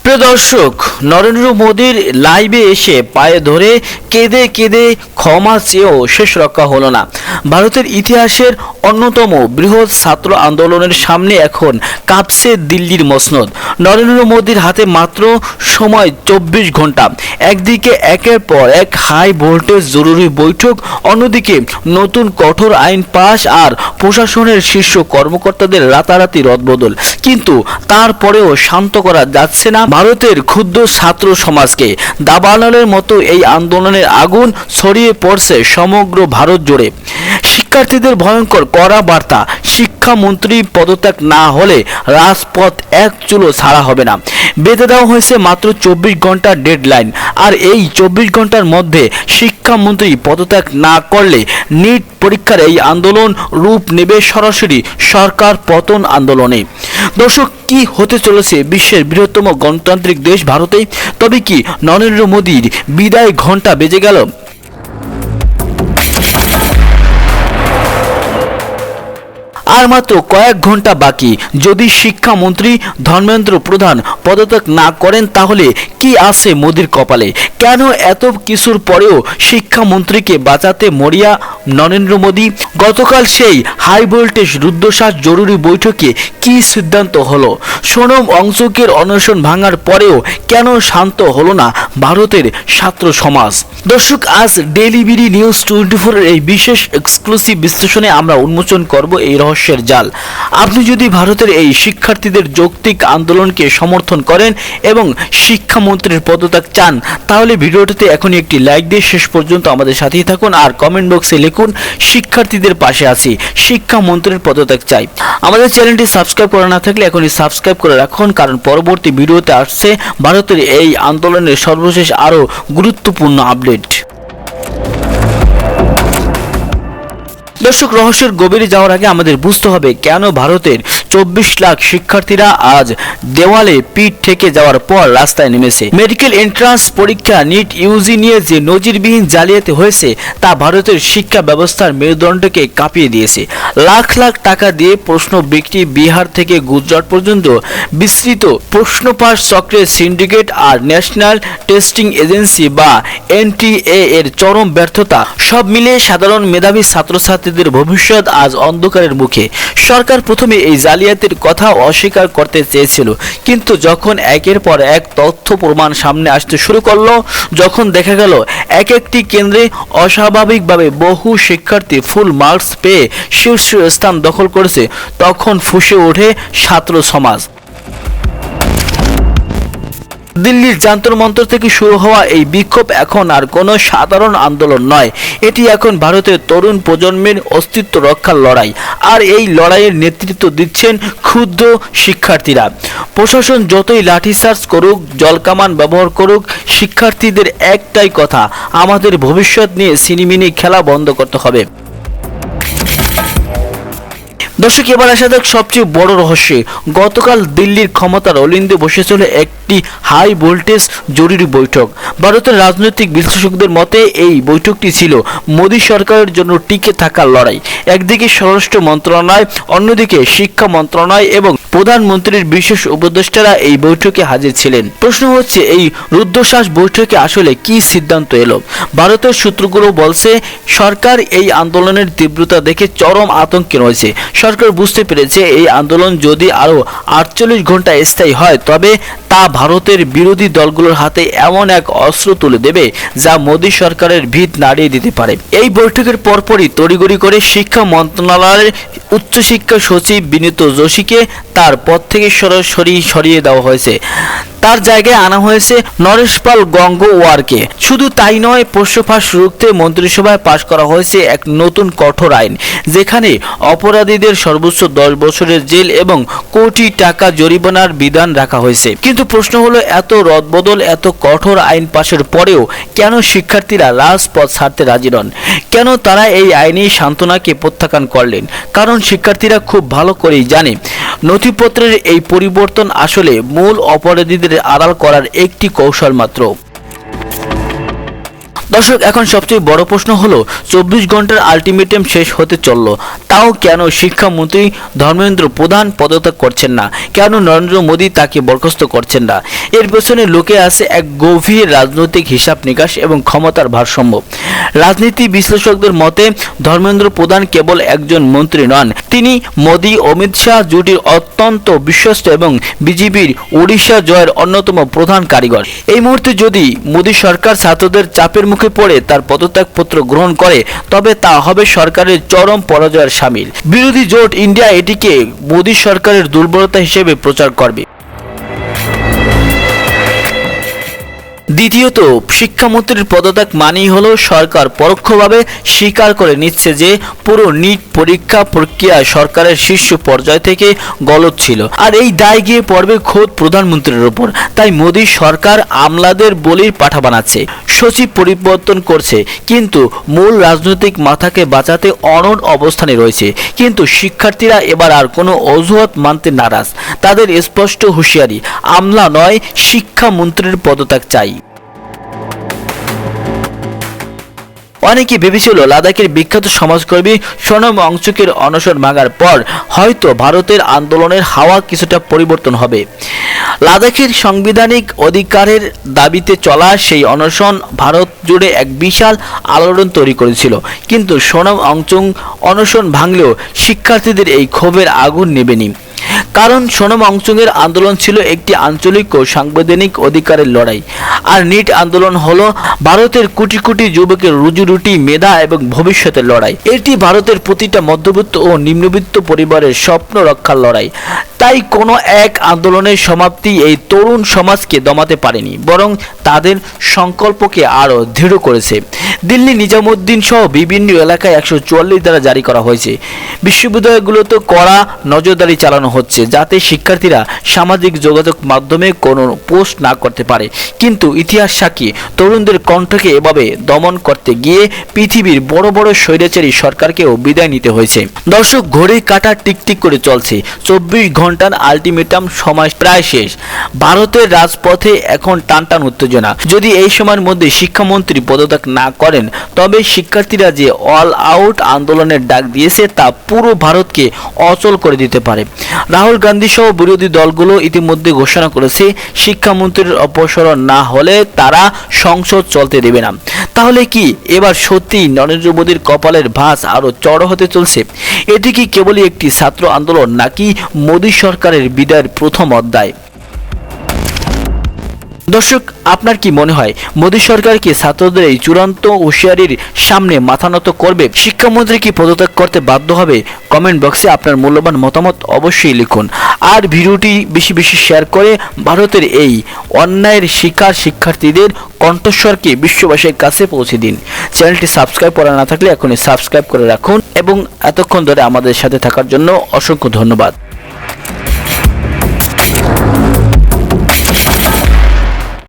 প্রিয় দর্শক, নরেন্দ্র মোদীর লাইভে এসে পায়ে ধরে কেঁদে কেঁদে ক্ষমা চেয়েও শেষ রক্ষা হলো না। ভারতের ইতিহাসের অন্যতম বৃহৎ ছাত্র আন্দোলনের সামনে এখন কাঁপছে দিল্লির মসনদ। নরেন্দ্র মোদীর হাতে মাত্র সময় 24 ঘন্টা। একদিকে একের পর এক হাই ভোল্টেজ জরুরি বৈঠক, অন্যদিকে নতুন কঠোর আইন পাশ আর প্রশাসনের শীর্ষ কর্মকর্তাদের রাতারাতি রদবদল। কিন্তু তারপরেও শান্ত করা যাচ্ছে না ভারতের ক্ষুদ্র ছাত্র সমাজকে। দাবানলের মতো এই আন্দোলনের আগুন ছড়িয়ে পড়ছে সমগ্র ভারত জুড়ে। শিক্ষার্থীদের ভয়ঙ্কর কড়া বার্তা, শিক্ষামন্ত্রী পদত্যাগ না হলে রাজপথ এক চুলো ছাড়া হবে না। বেঁধে দেওয়া হয়েছে মাত্র 24 ঘন্টার ডেডলাইন, আর এই 24 ঘন্টার মধ্যে শিক্ষামন্ত্রী পদত্যাগ না করলে নিট পরীক্ষার এই আন্দোলন রূপ নেবে সরাসরি সরকার পতন আন্দোলনে। দর্শক, কি হতে চলেছে বিশ্বের বৃহত্তম গণতান্ত্রিক দেশ ভারতে? তবে কি নরেন্দ্র মোদীর বিদায় ঘন্টা বেজে গেল? আর মাত্র কয়েক ঘন্টা বাকি। যদি শিক্ষামন্ত্রী ধর্মেন্দ্র প্রধান পদত্যাগ না করেন তাহলে কি আছে মোদীর কপালে? কেন এত কিছুর পরেও শিক্ষামন্ত্রীকে বাঁচাতে মরিয়া নরেন্দ্র মোদী? গতকাল সেই হাই ভোল্টেজ রুদ্ধশ্বাস জরুরি বৈঠকে কি সিদ্ধান্ত হলো? সোনম অংশুকের অনশন ভাঙার পরেও কেন শান্ত হলো না ভারতের ছাত্র সমাজ? দর্শক, আজ ডেইলি বিডি নিউজ 24 এর এই বিশেষ এক্সক্লুসিভ বিশ্লেষণে আমরা উন্মোচন করব এই রহস্যের জাল। আপনি যদি ভারতের এই শিক্ষার্থীদের যৌক্তিক আন্দোলনকে সমর্থন করেন এবং শিক্ষামন্ত্রীর পদত্যাগ চান, তাহলে ভিডিওটিতে এখনই একটি লাইক দিয়ে শেষ পর্যন্ত আমাদের সাথেই থাকুন আর কমেন্ট বক্সে লিখুন শিক্ষার্থীদের পাশে আছি, শিক্ষামন্ত্রীর পদত্যাগ চাই। আমাদের চ্যানেলটি সাবস্ক্রাইব করা না থাকলে এখনই সাবস্ক্রাইব করে রাখুন, কারণ পরবর্তী ভিডিওতে আসছে ভারতের এই আন্দোলনের সর্বশেষ আরও গুরুত্বপূর্ণ আপডেট। দর্শক, রহস্যের গভীরে যাওয়ার আগে আমাদের বুঝতে হবে কেন ভারতের 24 লাখ শিক্ষার্থীরা আজ দেওয়ালে পিঠ থেকে যাওয়ার পর রাস্তায় নেমেছে। মেডিকেল এন্ট্রান্স পরীক্ষা নিট ইউজি নিয়ে যে নজিরবিহীন জালিয়াতি হয়েছে তা ভারতের শিক্ষা ব্যবস্থার মেরুদণ্ডকে কাঁপিয়ে দিয়েছে। লাখ লাখ টাকা দিয়ে প্রশ্ন বিক্রি, বিহার থেকে গুজরাট পর্যন্ত বিস্তৃত প্রশ্ন পাস চক্রের সিন্ডিকেট আর ন্যাশনাল টেস্টিং এজেন্সি বা এনটিএ এর চরম ব্যর্থতা, সব মিলিয়ে সাধারণ মেধাবী ছাত্রছাত্রীদের ভবিষ্যৎ আজ অন্ধকারের মুখে। সরকার প্রথমে এই জালিয়াতির কথা অস্বীকার করতে চেয়েছিল, কিন্তু যখন একের পর এক তথ্য প্রমাণ সামনে আসতে শুরু করলো, যখন দেখা গেল এক একটি কেন্দ্রে অস্বাভাবিকভাবে বহু শিক্ষার্থী ফুল মার্কস পেয়ে শীর্ষ স্থান দখল করেছে, তখন ফুঁসে ওঠে ছাত্র সমাজ। দিল্লির জান্তর মন্তর থেকে শুরু হওয়া এই বিক্ষোভ এখন আর কোনো সাধারণ আন্দোলন নয়, এটি এখন ভারতের তরুণ প্রজন্মের অস্তিত্ব রক্ষার লড়াই। আর এই লড়াইয়ের নেতৃত্ব দিচ্ছেন ক্ষুদ্র শিক্ষার্থীরা। প্রশাসন যতই লাঠিচার্জ করুক, জলকামান ব্যবহার করুক, শিক্ষার্থীদের একটাই কথা, আমাদের ভবিষ্যৎ নিয়ে সিনিমিনি খেলা বন্ধ করতে হবে। দর্শক, এবার আসা যাক সবচেয়ে বড় রহস্যে। গতকাল দিল্লির ক্ষমতার অলিন্দে বসেছিল একটি হাই ভোল্টেজ জরুরি বৈঠক। ভারতের রাজনৈতিক বিশ্লেষকদের মতে এই বৈঠকটি ছিল মোদী সরকারের জন্য টিকে থাকার লড়াই। একদিকে স্বরাষ্ট্র মন্ত্রণালয়, অন্যদিকে শিক্ষা মন্ত্রণালয় এবং প্রধানমন্ত্রীর বিশেষ উপদেষ্টারা এই বৈঠকে হাজির ছিলেন। প্রশ্ন হচ্ছে, এই রুদ্ধশ্বাস বৈঠকে আসলে কি সিদ্ধান্ত এলো? ভারতের সূত্রগুলো বলছে সরকার এই আন্দোলনের তীব্রতা দেখে চরম আতঙ্কে রয়েছে। সরকার বুঝতে পেরেছে এই আন্দোলন যদি আরও 48 ঘন্টা স্থায়ী হয় তবে তা ভারতের বিরোধী দলগুলোর হাতে এমন এক অস্ত্র তুলে দেবে যা মোদী সরকারের ভিত নাড়িয়ে দিতে পারে। এই বৈঠকের পরপরই তড়িঘড়ি করে শিক্ষা মন্ত্রণালয়ের উচ্চশিক্ষা সচিব বিনীত যোশীকে তার পদ থেকে সরাসরি সরিয়ে দেওয়া হয়েছে। তার জায়গায় আনা হয়েছে নরেশ পাল গঙ্গোয়ারকে। শুধু তাই নয়, প্রশ্ন ফাঁস রুখতে মন্ত্রিসভায় পাশ করা হয়েছে এক নতুন কঠোর আইন, যেখানে অপরাধীদের সর্বোচ্চ 10 বছরের জেল এবং কোটি টাকা জরিমানার বিধান রাখা হয়েছে। কিন্তু প্রশ্ন হলো, এত রদবদল, এত কঠোর আইন পাশের পরেও কেন শিক্ষার্থীরা রাজপথ ছাড়তে রাজি নন? কেন তারা এই আইনি সান্ত্বনাকে প্রত্যাখ্যান করলেন? কারণ শিক্ষার্থীরা খুব ভালো করেই জানে নথিপত্রের এই পরিবর্তন আসলে মূল অপরাধীদের আড়াল করার একটি কৌশল মাত্র। দর্শক, এখন সবচেয়ে বড় প্রশ্ন হলো 24 ঘন্টার আলটিমেটাম শেষ হতে চলল, তাও কেন শিক্ষামন্ত্রী ধর্মেন্দ্র প্রধান পদত্যাগ করছেন না? কেন নরেন্দ্র মোদী তাকে বরখাস্ত করছেন না? এর পেছনে লুকে আছে এক গভীর রাজনৈতিক হিসাব নিকাশ এবং ক্ষমতার ভারসাম্য। রাজনীতি বিশ্লেষকদের মতে ধর্মেন্দ্র প্রধান কেবল একজন মন্ত্রী নন, তিনি মোদী অমিত শাহ জুটির অত্যন্ত বিশ্বস্ত এবং বিজেপির ওড়িশা জয়ের অন্যতম প্রধান কারিগর। এই মুহূর্তে যদি মোদী সরকার ছাত্রদের চাপের মুখে পড়ে তার পদত্যাগপত্র গ্রহণ করে, তবে তা হবে সরকারের চরম পরাজয়ের শামিল। বিরোধী জোট ইন্ডিয়া এটিকে মোদী সরকারের দুর্বলতা হিসেবে প্রচার করবে। দ্বিতীয়ত, শিক্ষামন্ত্রীর পদত্যাগ মানেই হলো সরকার পরোক্ষভাবে স্বীকার করে নিচ্ছে যে পুরো নিট পরীক্ষা প্রক্রিয়া সরকারের শীর্ষ পর্যায় থেকে গলত ছিল, আর এই দায় গিয়ে পড়বে খোদ প্রধানমন্ত্রীর উপর। তাই মোদী সরকার আমলাদের বলির পাঠা বানাচ্ছে, সচিব পরিবর্তন করছে, কিন্তু মূল রাজনৈতিক মাথাকে বাঁচাতে অনড় অবস্থানে রয়েছে। কিন্তু শিক্ষার্থীরা এবার আর কোনো অজুহাত মানতে নারাজ। তাদের স্পষ্ট হুঁশিয়ারি, আমলা নয়, শিক্ষামন্ত্রীর পদত্যাগ চাই। অনেকে ভেবেছিল লাদাখের বিখ্যাত সমাজকর্মী সোনম ওয়াংচুকের অনশন ভাঙার পর হয়তো ভারতের আন্দোলনের হাওয়া কিছুটা পরিবর্তন হবে। লাদাখের সাংবিধানিক অধিকারের দাবিতে চলা সেই অনশন ভারত জুড়ে এক বিশাল আলোড়ন তৈরি করেছিল, কিন্তু সোনম ওয়াংচুক অনশন ভাঙলেও শিক্ষার্থীদের এই ক্ষোভের আগুন নেবেনি। কারণ সোনম ওয়াংচুকের আন্দোলন ছিল একটি আঞ্চলিক ও সাংবিধানিক অধিকারের লড়াই, আর নিট আন্দোলন হলো ভারতের কোটি কোটি যুবকের রুজিরুটি, মেধা এবং ভবিষ্যতের লড়াই। এটি ভারতের প্রতিটা মধ্যবিত্ত ও নিম্নবিত্ত পরিবারের স্বপ্ন রক্ষার লড়াই। তাই কোনো এক আন্দোলনের সমাপ্তি এই তরুণ সমাজকে দমাতে পারেনি, বরং তাদের সংকল্পকে আরও দৃঢ় করেছে। দিল্লি নিজামুদ্দিন সহ বিভিন্ন এলাকায় 144 ধারা জারি করা হয়েছে। বিশ্ববিদ্যালয়গুলোতে কড়া নজরদারি চালানো হচ্ছে, যাতে শিক্ষার্থীরা সামাজিক যোগাযোগ মাধ্যমে কোনো পোস্ট না করতে পারে। কিন্তু ইতিহাস সাক্ষী, তরুণদের কণ্ঠকে এভাবে দমন করতে গিয়ে পৃথিবীর বড় বড় স্বৈরাচারী সরকারকেও বিদায় নিতে হয়েছে। দর্শক, ঘড়ির কাঁটা টিকটিক করে চলছে। 24 ঘন্টার আলটিমেটাম সময় প্রায় শেষ। ভারতের রাজপথে এখন টানটান উত্তেজনা। যদি এই সময়ের মধ্যে শিক্ষামন্ত্রী পদত্যাগ না করেন, তবে শিক্ষার্থীরা যে অল আউট আন্দোলনের ডাক দিয়েছে তা পুরো ভারতকে অচল করে দিতে পারে। রাহুল গান্ধী সহ বিরোধী দলগুলো ইতিমধ্যে ঘোষণা করেছে, শিক্ষামন্ত্রীর অপসারণ না হলে তারা সংসদ চলতে দেবে না। তাহলে কি এবার সত্যি নরেন্দ্র মোদীর কপালের ভাঁজ আরো চড়া হতে চলছে? এটি কি কেবলই একটি ছাত্র আন্দোলন, নাকি মোদী সরকারের বিদায়ের প্রথম অধ্যায়? দর্শক, আপনার কি মনে হয় মোদী সরকার কি ছাত্রদের এই চূড়ান্ত হুঁশিয়ারির সামনে মাথা নত করবে? শিক্ষামন্ত্রী কি পদত্যাগ করতে বাধ্য হবে? কমেন্ট বক্সে আপনার মূল্যবান মতামত অবশ্যই লিখুন, আর ভিডিওটি বেশি বেশি শেয়ার করে ভারতের এই অন্যায়ের শিকার শিক্ষার্থীদের কণ্ঠস্বরকে বিশ্ববাসীর কাছে পৌঁছে দিন। চ্যানেলটি সাবস্ক্রাইব করা না থাকলে এখনই সাবস্ক্রাইব করে রাখুন, এবং এতক্ষণ ধরে আমাদের সাথে থাকার জন্য অসংখ্য ধন্যবাদ।